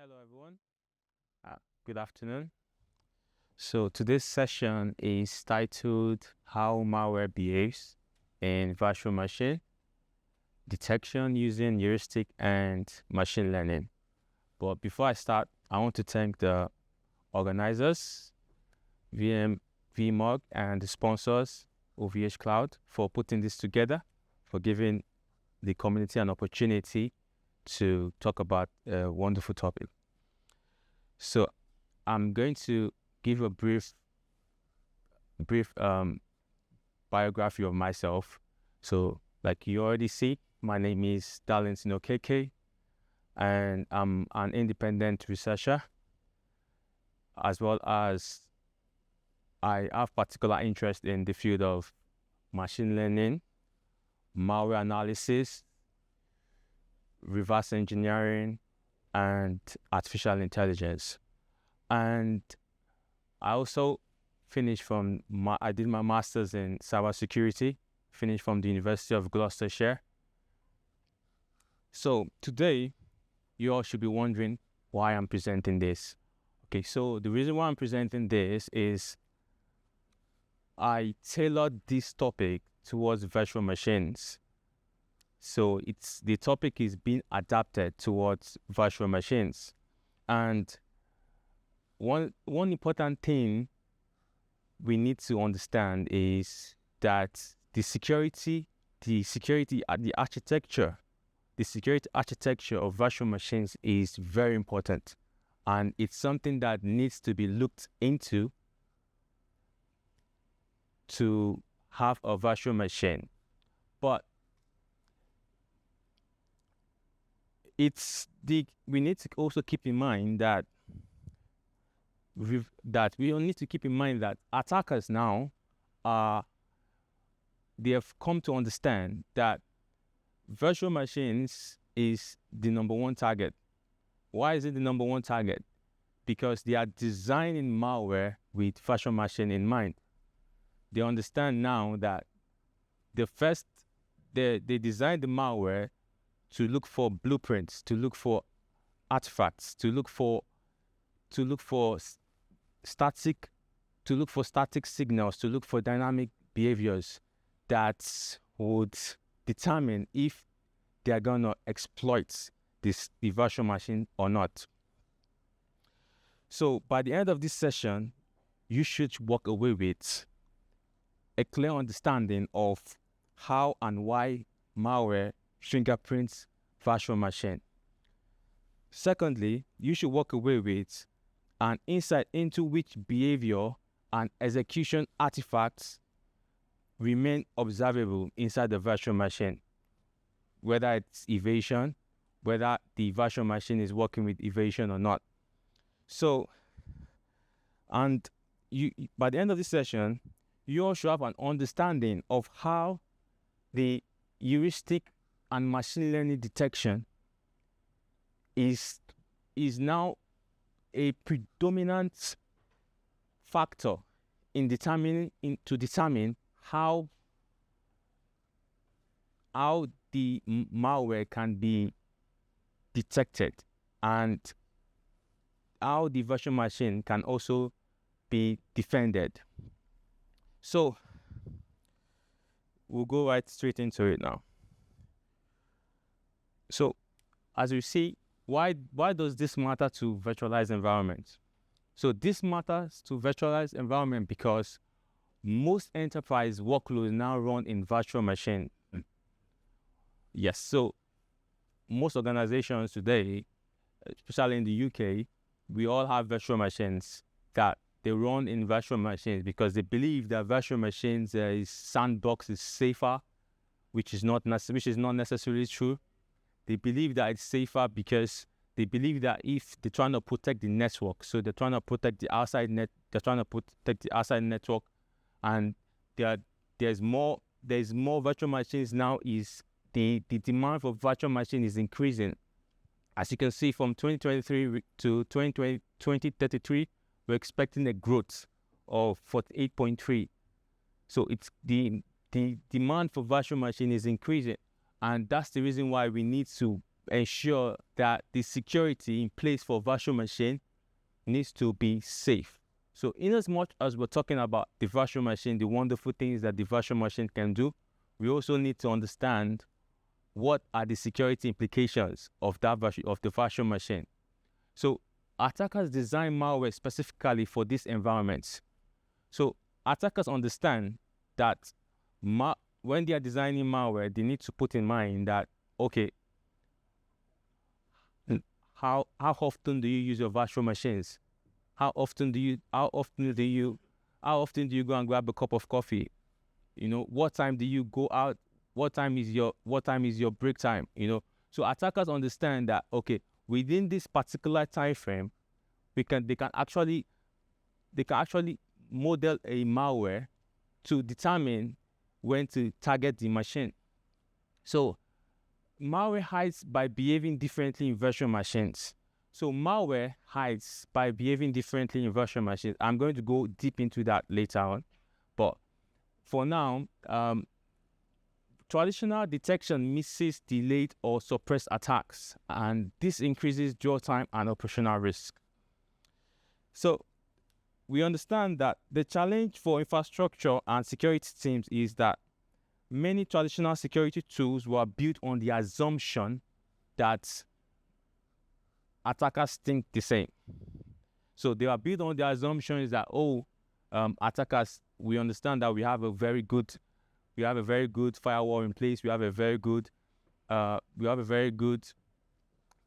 Hello, everyone. Good afternoon. So today's session is titled How Malware Behaves in Virtual Machine Detection Using Heuristic and Machine Learning. But before I start, I want to thank the organizers, VMUG, and the sponsors, OVH Cloud, for putting this together, for giving the community an opportunity to talk about a wonderful topic. So I'm going to give a brief biography of myself. So like you already see, my name is Darlington Okeke, and I'm an independent researcher, as well as I have particular interest in the field of machine learning, malware analysis, reverse engineering, and artificial intelligence. And I also finished I did my master's in cyber security, finished from the University of Gloucestershire. So today, you all should be wondering why I'm presenting this. Okay, so the reason why I'm presenting this is I tailored this topic towards virtual machines. So the topic is being adapted towards virtual machines. And one important thing we need to understand is that the security architecture of virtual machines is very important, and it's something that needs to be looked into to have a virtual machine. But we need to also keep in mind that attackers now they have come to understand that virtual machines is the number one target. Why is it the number one target? Because they are designing malware with virtual machine in mind. They understand now that they designed the malware to look for blueprints, to look for artifacts, to look for static signals, to look for dynamic behaviors that would determine if they are going to exploit the virtual machine or not. So by the end of this session, you should walk away with a clear understanding of how and why malware fingerprints virtual machine. Secondly, you should walk away with an insight into which behavior and execution artifacts remain observable inside the virtual machine, whether it's evasion, whether the virtual machine is working with evasion or not. So, and by the end of this session, you all should have an understanding of how the heuristic and machine learning detection is now a predominant factor in determining how the malware can be detected and how the virtual machine can also be defended. So we'll go right straight into it now. So as you see, why does this matter to virtualized environments? So this matters to virtualized environment because most enterprise workloads now run in virtual machine. Yes, so most organizations today, especially in the UK, we all have virtual machines that they run in virtual machines because they believe that virtual machines sandbox is safer, which is not necessarily true. They believe that it's safer because they believe that if they're trying to protect the network, so they're trying to protect the outside network, and there's more virtual machines now. Is the demand for virtual machine is increasing. As you can see, from 2023 to 2033, we're expecting a growth of 48.3. So it's the demand for virtual machine is increasing. And that's the reason why we need to ensure that the security in place for virtual machine needs to be safe. So in as much as we're talking about the virtual machine, the wonderful things that the virtual machine can do, we also need to understand what are the security implications of the virtual machine. So attackers design malware specifically for these environments. So attackers understand that when they are designing malware, they need to put in mind that, okay, how often do you use your virtual machines? How often do you go and grab a cup of coffee? What time do you go out? What time is your break time? So attackers understand that, okay, within this particular time frame, they can actually model a malware to determine when to target the machine. So malware hides by behaving differently in virtual machines. So malware hides by behaving differently in virtual machines. I'm going to go deep into that later on. But for now, traditional detection misses, delayed, or suppressed attacks, and this increases dwell time and operational risk. So we understand that the challenge for infrastructure and security teams is that many traditional security tools were built on the assumption that attackers think the same. So they are built on the assumption that, attackers, we understand that we have a very good firewall in place. We have a very good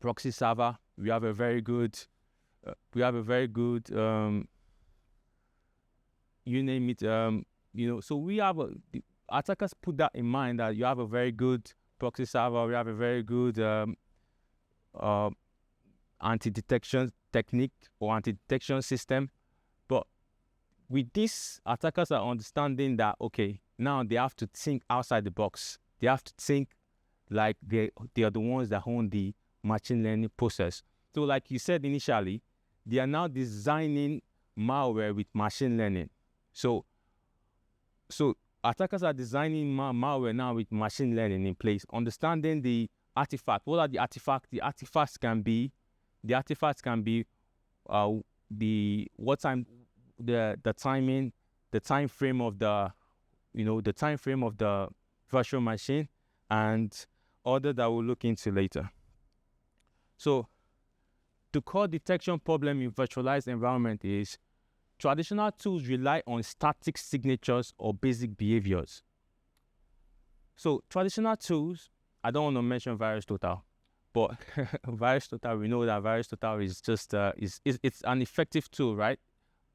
proxy server. We have a very good you name it. So the attackers put that in mind, that you have a very good proxy server. We have a very good anti-detection technique or anti-detection system. But with this, attackers are understanding that, okay, now they have to think outside the box. They have to think like they are the ones that own the machine learning process. So like you said initially, they are now designing malware with machine learning. So attackers are designing malware now with machine learning in place, understanding the artifact. What are the artifacts? The artifacts can be the timing, the time frame of the virtual machine, and other that we'll look into later. So the core detection problem in virtualized environment is traditional tools rely on static signatures or basic behaviors. So traditional tools, I don't want to mention VirusTotal, but VirusTotal, we know that VirusTotal is just it's an effective tool, right?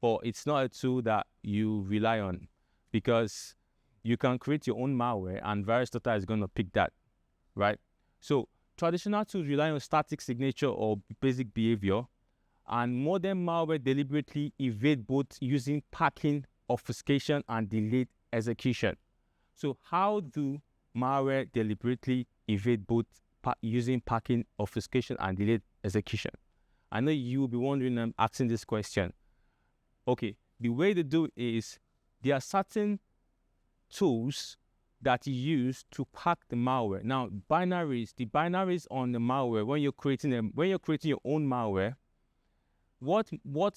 But it's not a tool that you rely on, because you can create your own malware and VirusTotal is going to pick that, right? So traditional tools rely on static signature or basic behavior, and modern malware deliberately evade both using packing, obfuscation, and delayed execution. So how do malware deliberately evade both using packing, obfuscation, and delayed execution? I know you will be wondering, I'm asking this question. Okay, the way to do it is there are certain tools that you use to pack the malware. Now, the binaries on the malware, when you're creating your own malware, what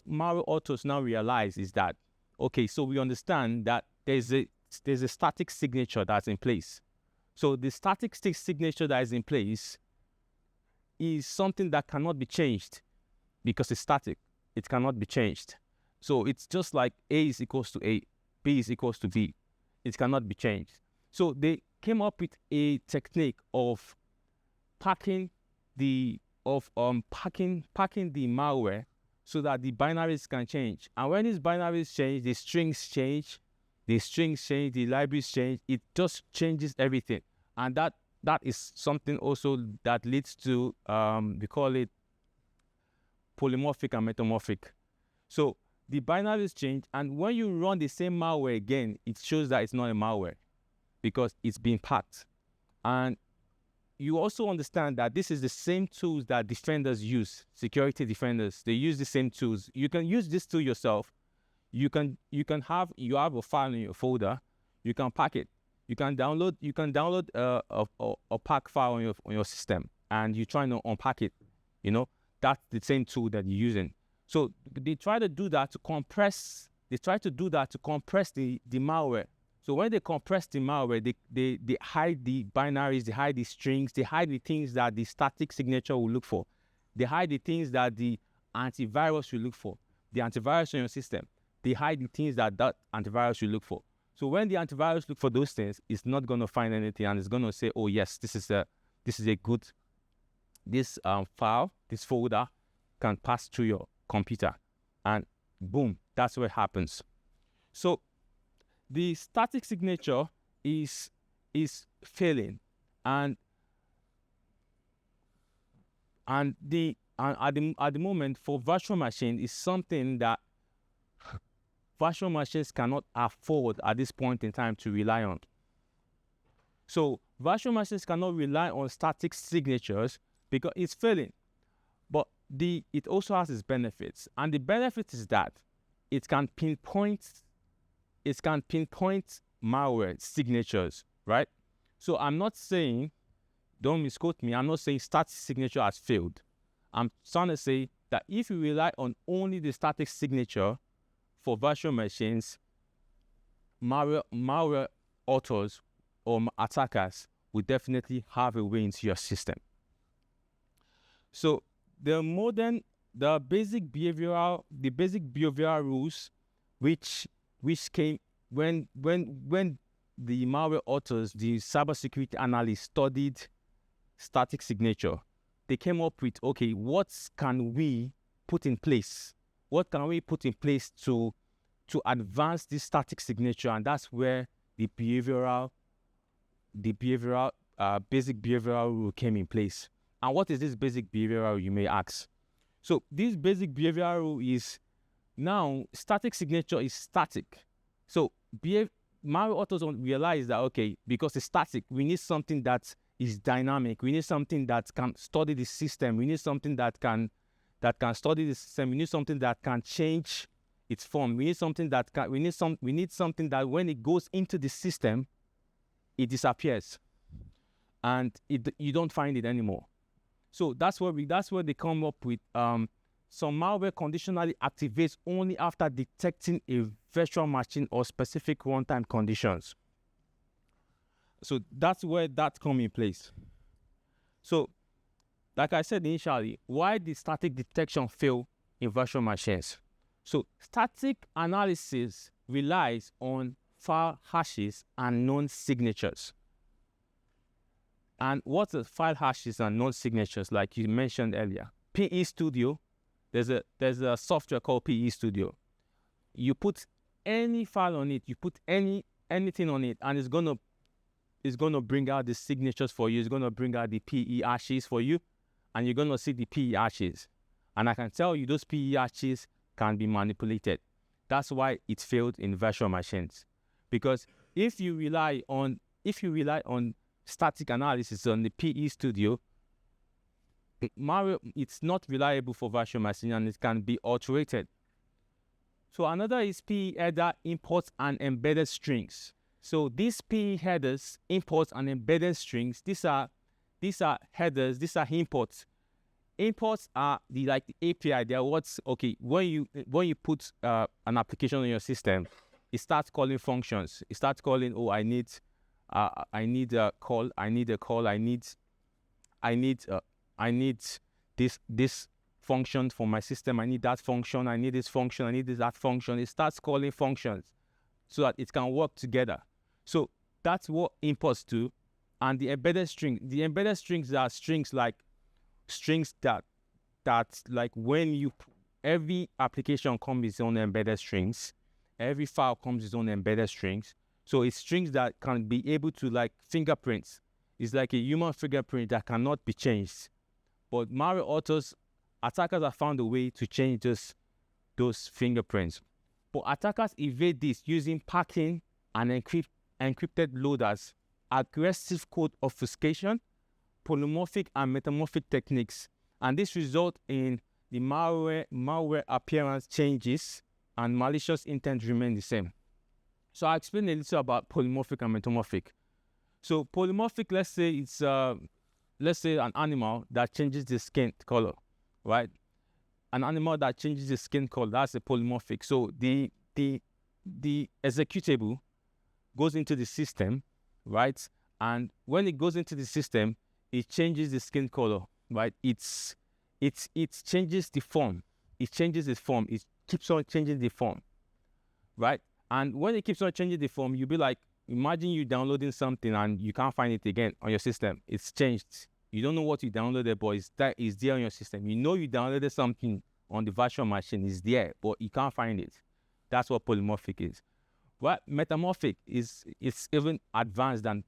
malware authors now realize is that, okay, so we understand that there's a static signature that's in place. So the static signature that is in place is something that cannot be changed because it's static. It cannot be changed. So it's just like A is equals to A, B is equals to B. It cannot be changed. So they came up with a technique of packing the malware so that the binaries can change. And when these binaries change, the strings change, the libraries change. It just changes everything. And that is something also that leads to we call it polymorphic and metamorphic. So the binaries change, and when you run the same malware again, it shows that it's not a malware because it's being packed. And you also understand that this is the same tools that defenders use, security defenders. They use the same tools. You can use this tool yourself. You have a file in your folder. You can pack it. You can download a pack file on your system. and you're trying to unpack it, that's the same tool that you're using. So they try to do that to compress. They try to do that to compress the malware. So when they compress the malware, they hide the binaries, they hide the strings, they hide the things that the static signature will look for. They hide the things that the antivirus will look for. The antivirus on your system, they hide the things that antivirus will look for. So when the antivirus look for those things, it's not going to find anything, and it's going to say, oh yes, this is a good, this file, this folder can pass through your computer, and boom, that's what happens. So the static signature is failing, and at the moment for virtual machine is something that virtual machines cannot afford at this point in time to rely on. So virtual machines cannot rely on static signatures because it's failing. But it also has its benefits, and the benefit is that it can pinpoint malware signatures, right? So I'm not saying, don't misquote me, I'm not saying static signature has failed. I'm trying to say that if you rely on only the static signature for virtual machines, malware authors or attackers will definitely have a way into your system. So the basic behavioral rules which came when the malware authors, the cybersecurity analysts studied static signature, they came up with, okay, what can we put in place? What can we put in place to advance this static signature? And that's where the basic behavioral rule came in place. And what is this basic behavioral rule, you may ask? So this basic behavioral rule is, now static signature is static. So malware authors don't realize that, okay, because it's static, we need something that is dynamic. We need something that can study the system. We need something that can study the system. We need something that can change its form. We need something that when it goes into the system, it disappears, and you don't find it anymore. So that's where they come up with some malware conditionally activates only after detecting a virtual machine or specific runtime conditions. So that's where that comes in place. So, like I said initially, why did static detection fail in virtual machines? So static analysis relies on file hashes and known signatures. And what are file hashes and known signatures, like you mentioned earlier? PE Studio, there's a software called PE Studio. You put any file on it, you put anything on it, and it's gonna bring out the signatures for you. It's gonna bring out the PE hashes for you, and you're gonna see the PE hashes. And I can tell you those PE hashes can be manipulated. That's why it failed in virtual machines. Because if you rely on static analysis on the PE Studio, it's not reliable for virtual machine, and it can be alterated. So another is PE header imports and embedded strings. So these PE headers, imports and embedded strings, these are headers, these are imports. Imports are the API. They are when you put an application on your system, it starts calling functions. It starts calling, oh, I need a call, I need this function for my system, I need that function, I need this function, I need that function. It starts calling functions so that it can work together. So that's what imports do. And the embedded strings are strings that like when every application comes with its own embedded strings, every file comes with its own embedded strings. So it's strings that can be able to, like fingerprints. It's like a human fingerprint that cannot be changed. But malware attackers have found a way to change those fingerprints. But attackers evade this using packing and encrypted loaders, aggressive code obfuscation, polymorphic and metamorphic techniques. And this results in the malware appearance changes and malicious intent remain the same. So I'll explain a little about polymorphic and metamorphic. So polymorphic, let's say let's say an animal that changes the skin color, right? An animal that changes the skin color, that's a polymorphic. So the executable goes into the system, right? And when it goes into the system, it changes the skin color, right? It changes the form. It changes its form. It keeps on changing the form, right? And when it keeps on changing the form, you'll be like, imagine you downloading something and you can't find it again on your system. It's changed. You don't know what you downloaded, but it's there on your system. You know you downloaded something on the virtual machine. It's there, but you can't find it. That's what polymorphic is. What metamorphic is even advanced than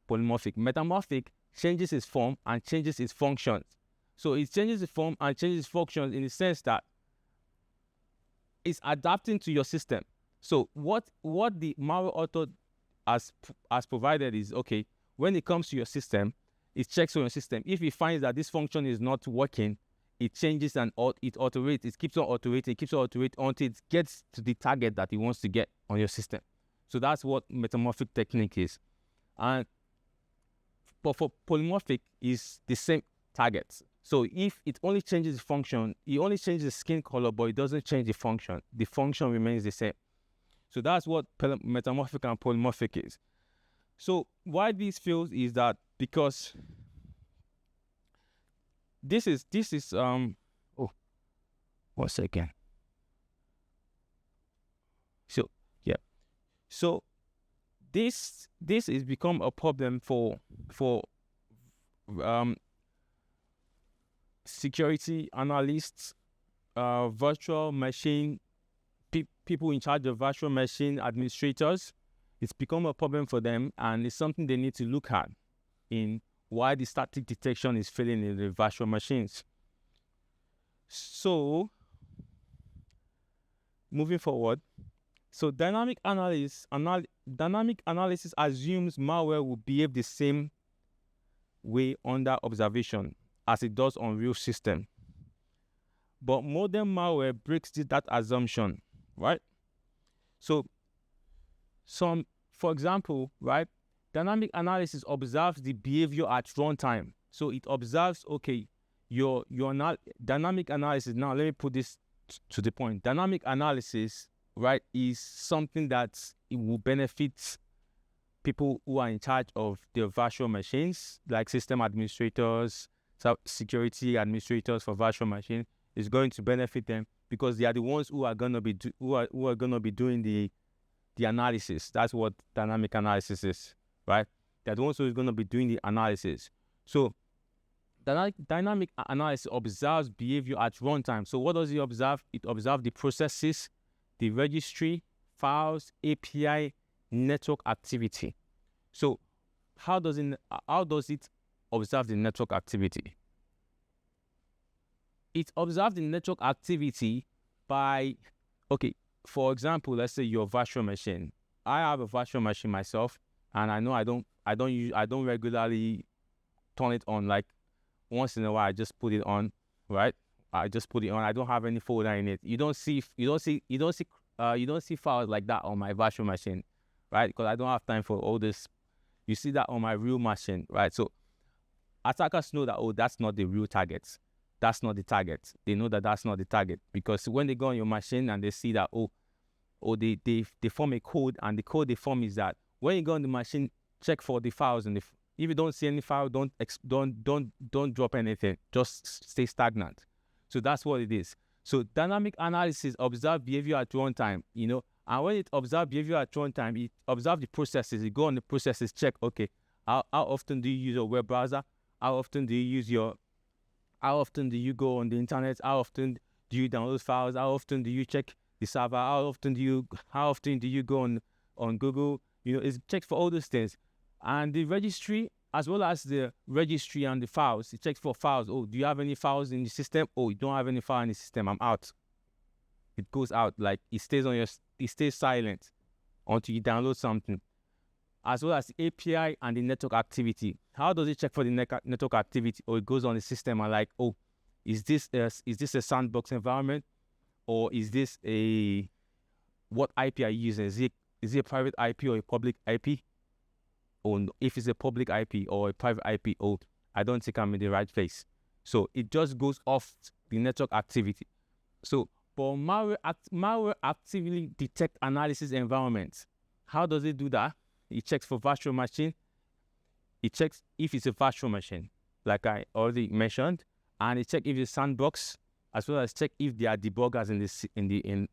polymorphic. Metamorphic changes its form and changes its functions. So it changes the form and changes its functions in the sense that it's adapting to your system. So what the malware author has provided is, okay, when it comes to your system, it checks on your system. If it finds that this function is not working, it changes and it iterates. It keeps on iterating, until it gets to the target that it wants to get on your system. So that's what metamorphic technique is. But for polymorphic, is the same target. So if it only changes the function, it only changes the skin color, but it doesn't change the function. The function remains the same. So that's what metamorphic and polymorphic is. So why this fails is that because this is oh, 1 second. So yeah, so this is become a problem for security analysts, virtual machine people in charge of virtual machine administrators. It's become a problem for them, and it's something they need to look at in why the static detection is failing in the virtual machines. So, moving forward, so dynamic analysis assumes malware will behave the same way under observation as it does on real system. But modern malware breaks that assumption, right? So, for example, right, dynamic analysis observes the behavior at runtime. So it observes, okay, your dynamic analysis. Now let me put this to the point. Dynamic analysis, right, is something that it will benefit people who are in charge of their virtual machines, like system administrators, security administrators for virtual machine. Is going to benefit them because they are the ones who are gonna be doing the analysis. That's what dynamic analysis is, right? They're the ones who are going to be doing the analysis. So dynamic analysis observes behavior at runtime. So what does it observe? It observes the processes, the registry, files, API, network activity. So how does it observe the network activity? It observes the network activity by, okay, for example, let's say your virtual machine. I have a virtual machine myself, and I know I don't regularly turn it on. Like once in a while, I just put it on, right? I just put it on. I don't have any folder in it. You don't see files like that on my virtual machine, right? Because I don't have time for all this. You see that on my real machine, right? So attackers know that, oh, that's not the real target. That's not the target. They know that that's not the target, because when they go on your machine and they see that, they form a code, and the code they form is that when you go on the machine, check for the files, and if you don't see any file, don't drop anything. Just stay stagnant. So that's what it is. So dynamic analysis observe behavior at runtime, and when it observes behavior at runtime, it observes the processes. You go on the processes, check, okay, how often do you use your web browser? How often do you go on the internet? How often do you download files? How often do you check the server? How often do you go on Google? It checks for all those things. And the registry, as well as the registry and the files, it checks for files. Oh, do you have any files in the system? Oh, you don't have any file in the system. I'm out. It goes out. Like it stays silent until you download something. As well as the API and the network activity. How does it check for the network activity? Or it goes on the system and like, oh, is this a sandbox environment, or is this what IP are you using? Is it a private IP or a public IP? Or if it's a public IP or a private IP, oh, I don't think I'm in the right place. So it just goes off the network activity. So for malware actively detect analysis environments. How does it do that? It checks for virtual machine. It checks if it's a virtual machine, like I already mentioned, and it checks if it's sandbox, as well as check if there are debuggers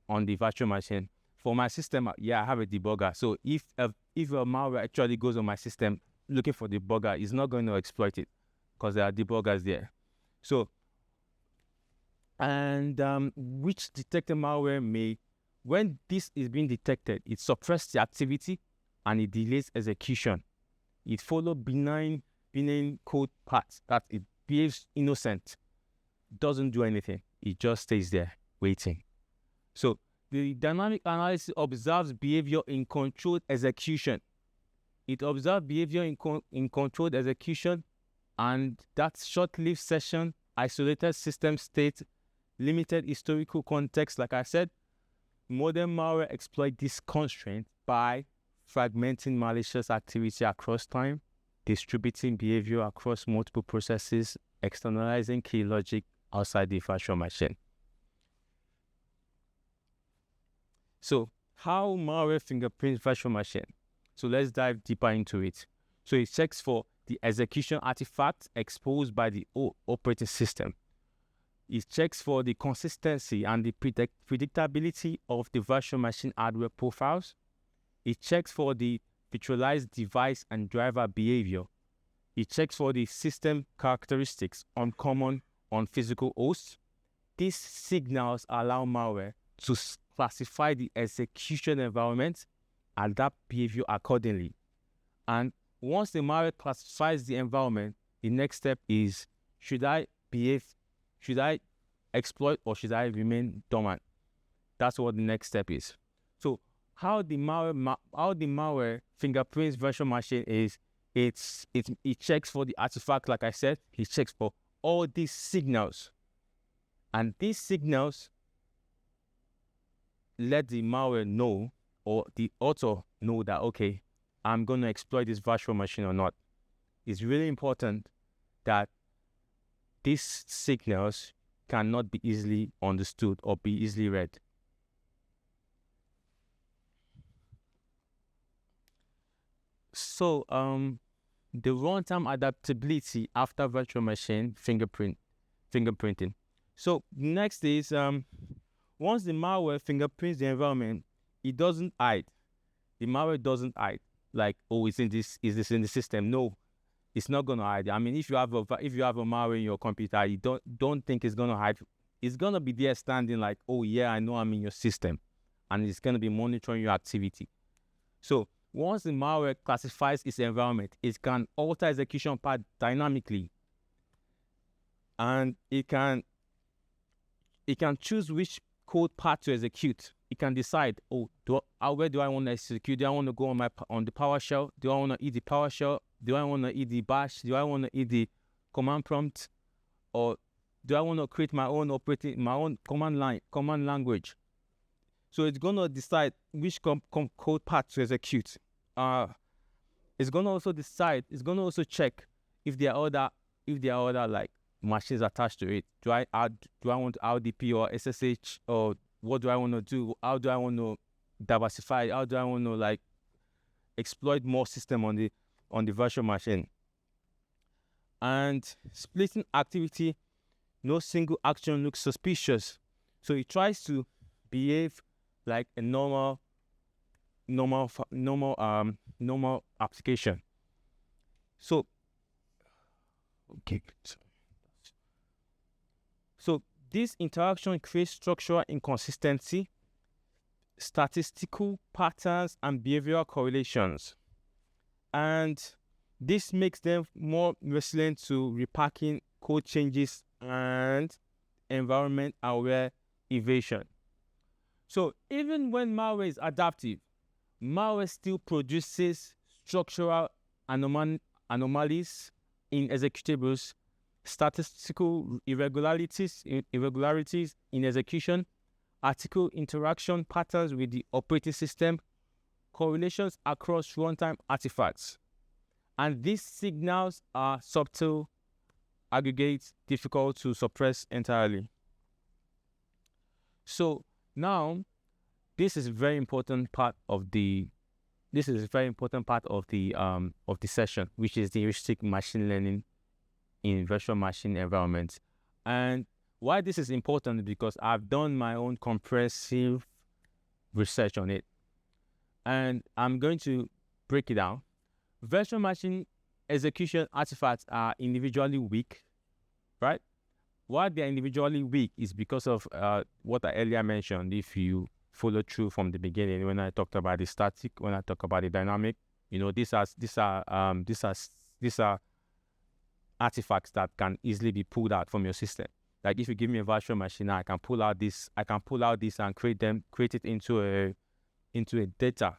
on the virtual machine. For my system, yeah, I have a debugger. So if a malware actually goes on my system looking for the debugger, it's not going to exploit it because there are debuggers there. So, and which detected malware may, when this is being detected, it suppresses the activity and it delays execution. It follows benign code paths that it behaves innocent, doesn't do anything. It just stays there waiting. So the dynamic analysis observes behavior in controlled execution. It observes behavior in controlled execution, and that short-lived session, isolated system state, limited historical context. Like I said, modern malware exploit this constraint by fragmenting malicious activity across time, distributing behavior across multiple processes, externalizing key logic outside the virtual machine. So how malware fingerprints virtual machine? So let's dive deeper into it. So it checks for the execution artifacts exposed by the operating system. It checks for the consistency and the predictability of the virtual machine hardware profiles. It checks for the virtualized device and driver behavior. It checks for the system characteristics uncommon on physical hosts. These signals allow malware to classify the execution environment, adapt behavior accordingly. And once the malware classifies the environment, the next step is, should I exploit or should I remain dormant? That's what the next step is. So how the malware fingerprints virtual machine is, it checks for the artifact, like I said. It checks for all these signals, and these signals let the malware know, or the author know, that okay, I'm going to exploit this virtual machine or not. It's really important that these signals cannot be easily understood or be easily read. So the runtime adaptability after virtual machine fingerprinting. So next is once the malware fingerprints the environment, it doesn't hide. The malware doesn't hide. Like, oh, is this in the system? No, it's not gonna hide. I mean, if you have a malware in your computer, you don't think it's gonna hide. It's gonna be there standing like, oh yeah, I know I'm in your system, and it's gonna be monitoring your activity. So once the malware classifies its environment, it can alter execution path dynamically, and it can choose which code path to execute. It can decide, oh, where do I want to execute? Do I want to go on the PowerShell? Do I want to eat the PowerShell? Do I want to eat the bash? Do I want to eat the command prompt? Or do I want to create my own command language? So it's going to decide which code path to execute. It's going to also check if there are other like machines attached to it. Do I want RDP or SSH, or what do I want to do? How do I want to diversify? How do I want to like exploit more system on the virtual machine? And splitting activity, no single action looks suspicious. So it tries to behave like a normal application. So okay. So this interaction creates structural inconsistency, statistical patterns, and behavioral correlations. And this makes them more resilient to repacking, code changes, and environment-aware evasion. So even when malware is adaptive, malware still produces structural anomalies in executables, statistical irregularities in execution, article interaction patterns with the operating system, correlations across runtime artifacts. And these signals are subtle aggregate, difficult to suppress entirely. So now, this is a very important part of the session, which is the heuristic machine learning in virtual machine environments. And why this is important is because I've done my own comprehensive research on it, and I'm going to break it down. Virtual machine execution artifacts are individually weak, right? Why they're individually weak is because of what I earlier mentioned. If you follow through from the beginning, when I talked about the static, when I talk about the dynamic, these are artifacts that can easily be pulled out from your system. Like if you give me a virtual machine, I can pull out this and create it into a data.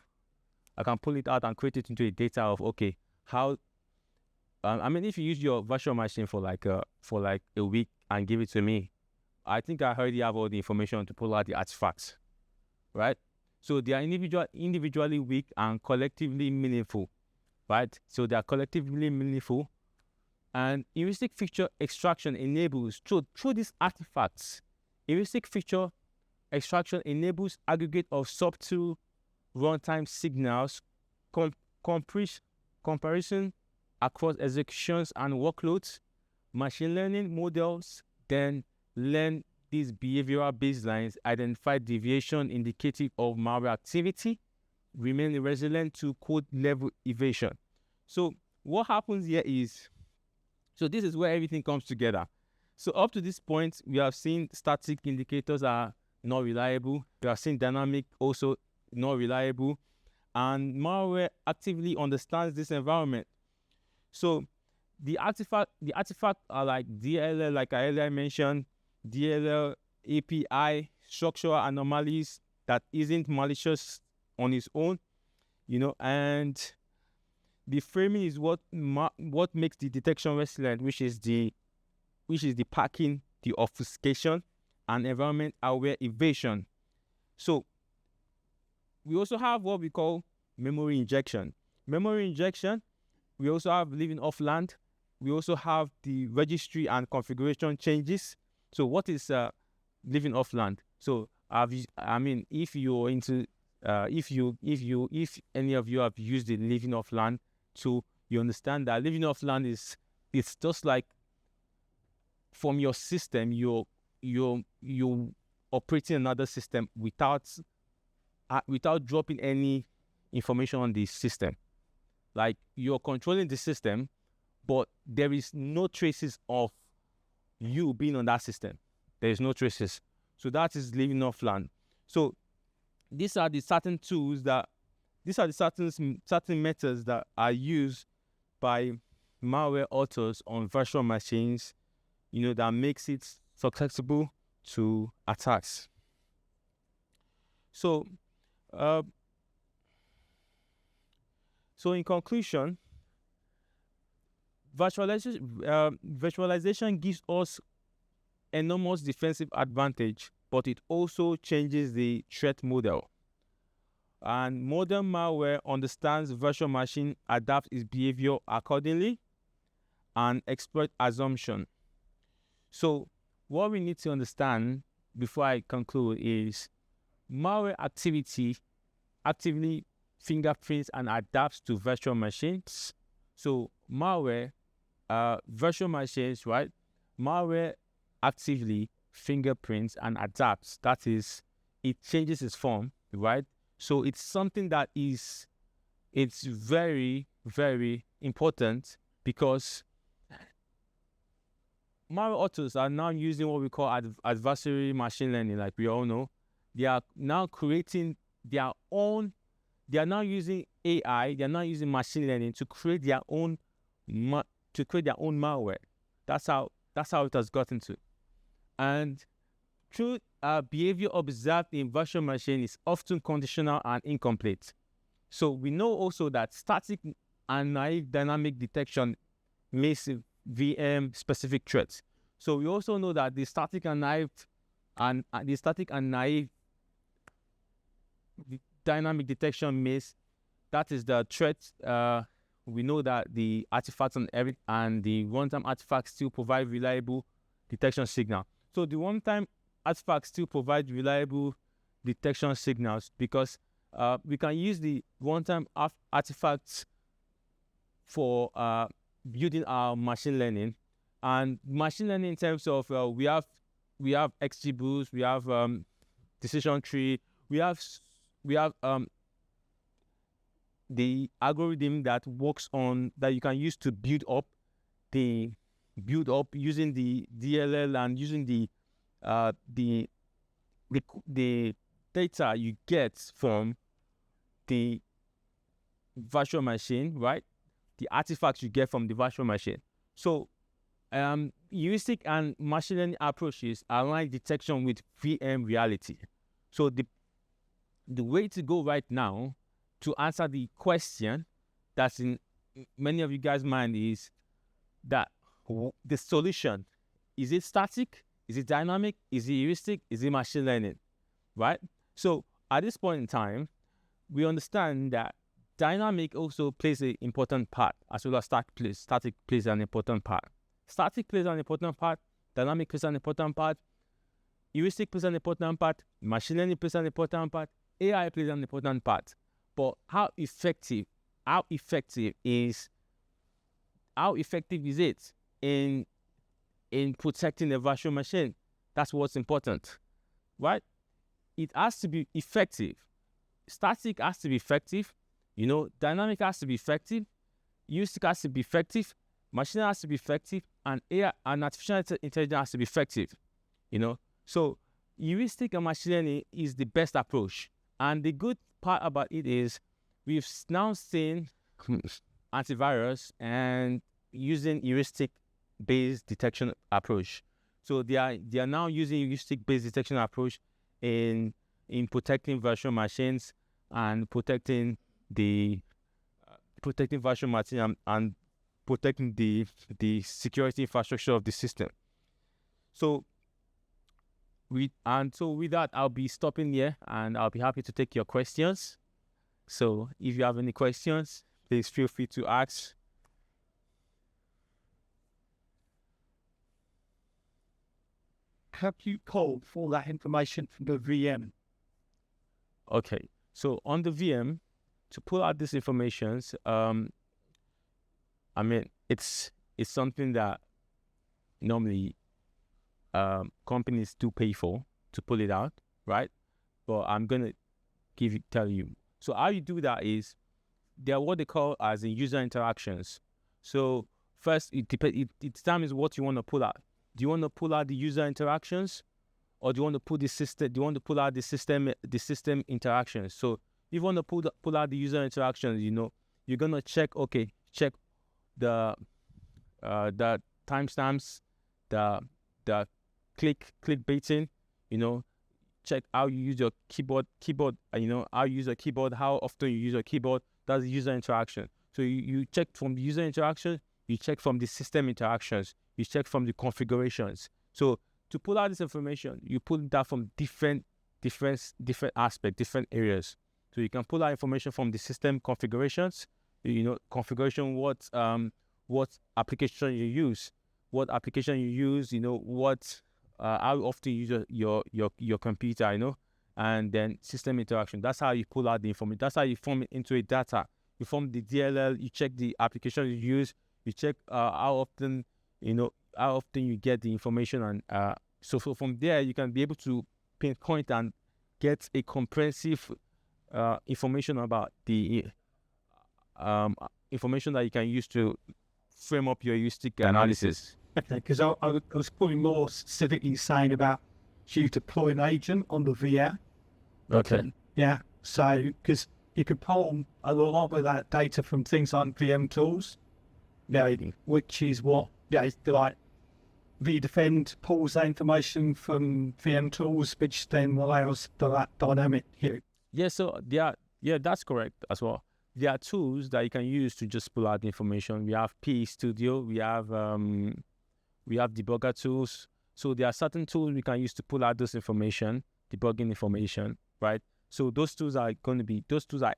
I can pull it out and create it into a data of, okay, how if you use your virtual machine for like a week and give it to me, I think I already have all the information to pull out the artifacts, right? So they are individually weak and collectively meaningful, right? So they are collectively meaningful, and heuristic feature extraction enables through these artifacts. Heuristic feature extraction enables aggregate of subtle runtime signals, comparison across executions and workloads. Machine learning models then learn these behavioral baselines, identify deviation indicative of malware activity, remain resilient to code level evasion. So what happens here is, so this is where everything comes together. So up to this point, we have seen static indicators are not reliable. We have seen dynamic also not reliable, and malware actively understands this environment. So the artifact are like DLL, like I earlier mentioned, DLL API, structural anomalies that isn't malicious on its own, and the framing is what makes the detection resilient, which is the packing, the obfuscation, and environment-aware evasion. So we also have what we call memory injection. Memory injection, we also have living offline. We also have the registry and configuration changes. So what is living offline? So if you're into if any of you have used the living offline, so you understand that living offline it's just like from your system, you're operating another system without dropping any information on the system. Like you're controlling the system, but there is no traces of you being on that system. There is no traces. So that is living offline. So these are the certain certain methods that are used by malware authors on virtual machines, that makes it susceptible to attacks. So in conclusion, virtualization gives us enormous defensive advantage, but it also changes the threat model. And modern malware understands virtual machine, adapts its behavior accordingly, and exploit assumption. So what we need to understand before I conclude is malware actively fingerprints and adapts to virtual machines. So malware, virtual machines, right? Malware actively fingerprints and adapts. That is, it changes its form, right? So it's something that it's very, very important, because malware authors are now using what we call adversary machine learning, like we all know. They are now creating their own. They are now using AI. They are now using machine learning to create their own malware. That's how it has gotten to. And true behavior observed in virtual machine is often conditional and incomplete. So we know also that static and naive dynamic detection makes VM specific threats. So we also know that the static and naive dynamic detection miss, that is the threat we know that the artifacts and the runtime artifacts still provide reliable detection signal. So the runtime artifacts still provide reliable detection signals because we can use the runtime artifacts for building our machine learning. And machine learning in terms of we have XGBoost, we have decision tree, we have the algorithm that works on that you can use to build up using the DLL and using the data you get from the virtual machine, right? The artifacts you get from the virtual machine. So heuristic and machine learning approaches align detection with VM reality. So the way to go right now to answer the question that's in many of you guys' mind is that the solution, is it static? Is it dynamic? Is it heuristic? Is it machine learning? Right? So at this point in time, we understand that dynamic also plays an important part, as well as static plays an important part. Static plays an important part, dynamic plays an important part, heuristic plays an important part, machine learning plays an important part, AI plays an important part. But how effective is it in protecting the virtual machine? That's what's important, right? It has to be effective. Static has to be effective. Dynamic has to be effective. Heuristic has to be effective. Machine has to be effective, and AI and artificial intelligence has to be effective. So heuristic and machine learning is the best approach. And the good part about it is we've now seen antivirus and using heuristic-based detection approach. So they are now using heuristic-based detection approach in protecting virtual machines and protecting virtual machine and protecting the security infrastructure of the system. So with that, I'll be stopping here, and I'll be happy to take your questions. So if you have any questions, please feel free to ask. Have you called for that information from the VM? Okay, so on the VM, to pull out this information, it's something that normally companies do pay for to pull it out, right? But I'm gonna tell you. So how you do that is there are what they call as in user interactions. So first, it determines what you want to pull out. Do you want to pull out the user interactions, or do you want to pull the system? Do you want to pull out the system interactions? So if you want to pull out the user interactions, you're gonna check the timestamps, the click baiting, check how you use your keyboard, how you use your keyboard, how often you use your keyboard. That's the user interaction. So you check from the user interaction, you check from the system interactions, you check from the configurations. So to pull out this information, you pull that from different aspects, different areas. So you can pull out information from the system configurations, configuration, what application you use, how often you use your computer, and then system interaction. That's how you pull out the information. That's how you form it into a data. You form the DLL, you check the application you use, you check how often you get the information, and so from there you can be able to pinpoint and get a comprehensive information about the information that you can use to frame up your heuristic analysis. Okay, because I was probably more specifically saying about you deploy an agent on the VM. Okay. Yeah. So, because you could pull a lot of that data from things like VM tools, which is what, like vDefend pulls that information from VM tools, which then allows for that dynamic here. Yeah. So that's correct as well. There are tools that you can use to just pull out the information. We have PE Studio. We have debugger tools. So there are certain tools we can use to pull out this information, debugging information, right? So those tools are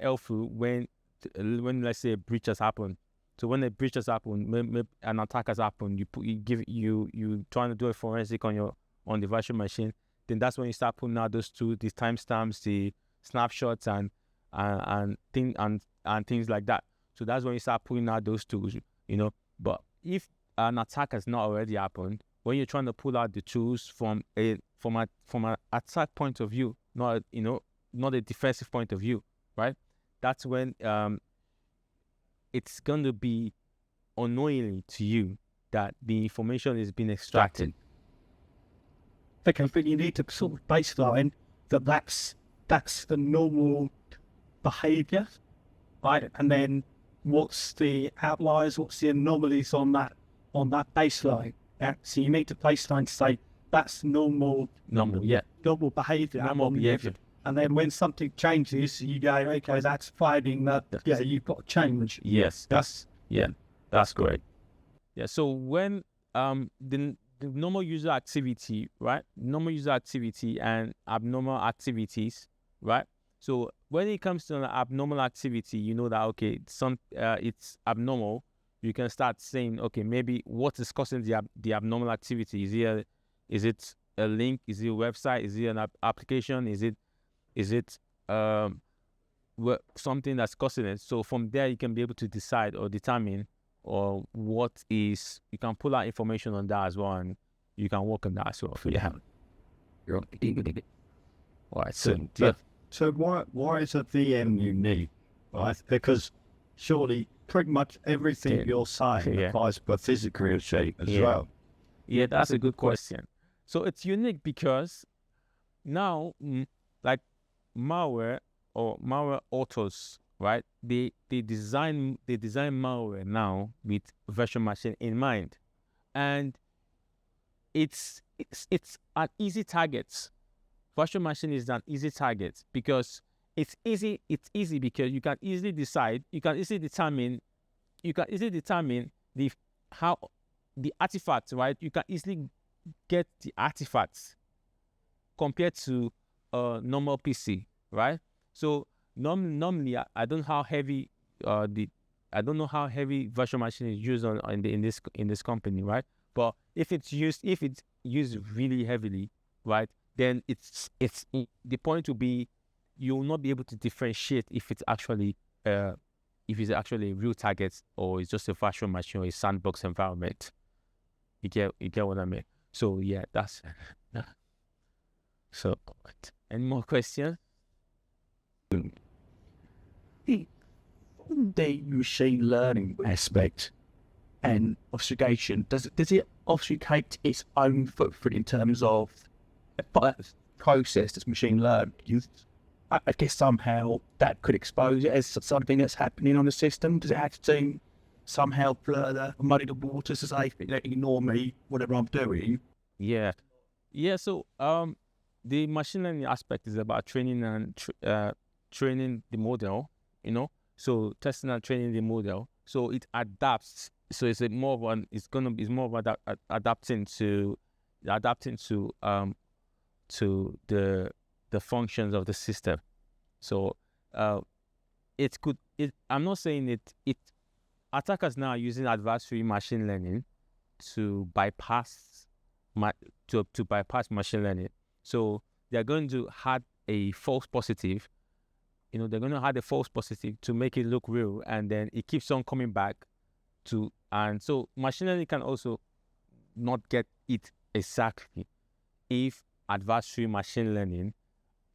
helpful when let's say a breach has happened. So when a breach has happened, an attack has happened, you trying to do a forensic on the virtual machine, then that's when you start putting out these timestamps, the snapshots, and things like that. So that's when you start pulling out those tools, But if an attack has not already happened, when you're trying to pull out the tools from an attack point of view, not a defensive point of view, right? That's when it's going to be unknowingly to you that the information is being extracted. Okay, but you need to sort of baseline that's the normal behaviour, right? And then what's the outliers, what's the anomalies on that baseline? Yeah? So you need to baseline to say that's normal behaviour. Normal behaviour. And then when something changes, you go, okay, that's finding that you've got to change. Yes, that's great. Yeah, so when the normal user activity, right? Normal user activity and abnormal activities, right? So when it comes to an abnormal activity, you know that okay, it's abnormal. You can start saying, okay, maybe what is causing the abnormal activity? Is it a link? Is it a website? Is it an application? Is it something that's causing it? So from there, you can be able to decide or determine or you can pull out information on that as well, and you can work on that as well. Yeah. All right. So why is a VM unique, right? Because surely pretty much everything you're saying applies for physical shape as well. Yeah, that's a good question. So it's unique because now, like malware or malware authors, right? They design malware now with virtual machine in mind, and it's an easy target. Virtual machine is an easy target because it's easy because you can easily determine the artifacts, right? You can easily get the artifacts compared to a normal PC, right? So normally I don't know how heavy virtual machine is used in this company, right? But if it's used really heavily, right, then it's the point will be you will not be able to differentiate if it's actually a real target or it's just a virtual machine or a sandbox environment. You get what I mean? So yeah, that's so. Any more questions? The machine learning aspect and obfuscation, does it obfuscate its own footprint in terms of process that's machine learned? I guess somehow that could expose it as something that's happening on the system. Does it have to somehow blur muddy the waters to say, ignore me, whatever I'm doing? Yeah. So the machine learning aspect is about training and training the model. So testing and training the model. So it adapts. So it's more of adapting to the functions of the system. So I'm not saying it attackers now are using adversary machine learning to bypass machine learning. So they're going to add a false positive. They're going to add a false positive to make it look real, and then it keeps on coming back and so machine learning can also not get it exactly if adversary machine learning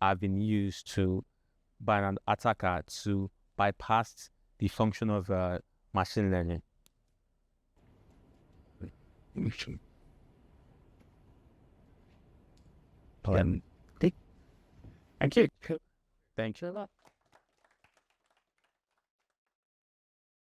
have been used by an attacker to bypass the function of machine learning. Thank you. Thank you a lot.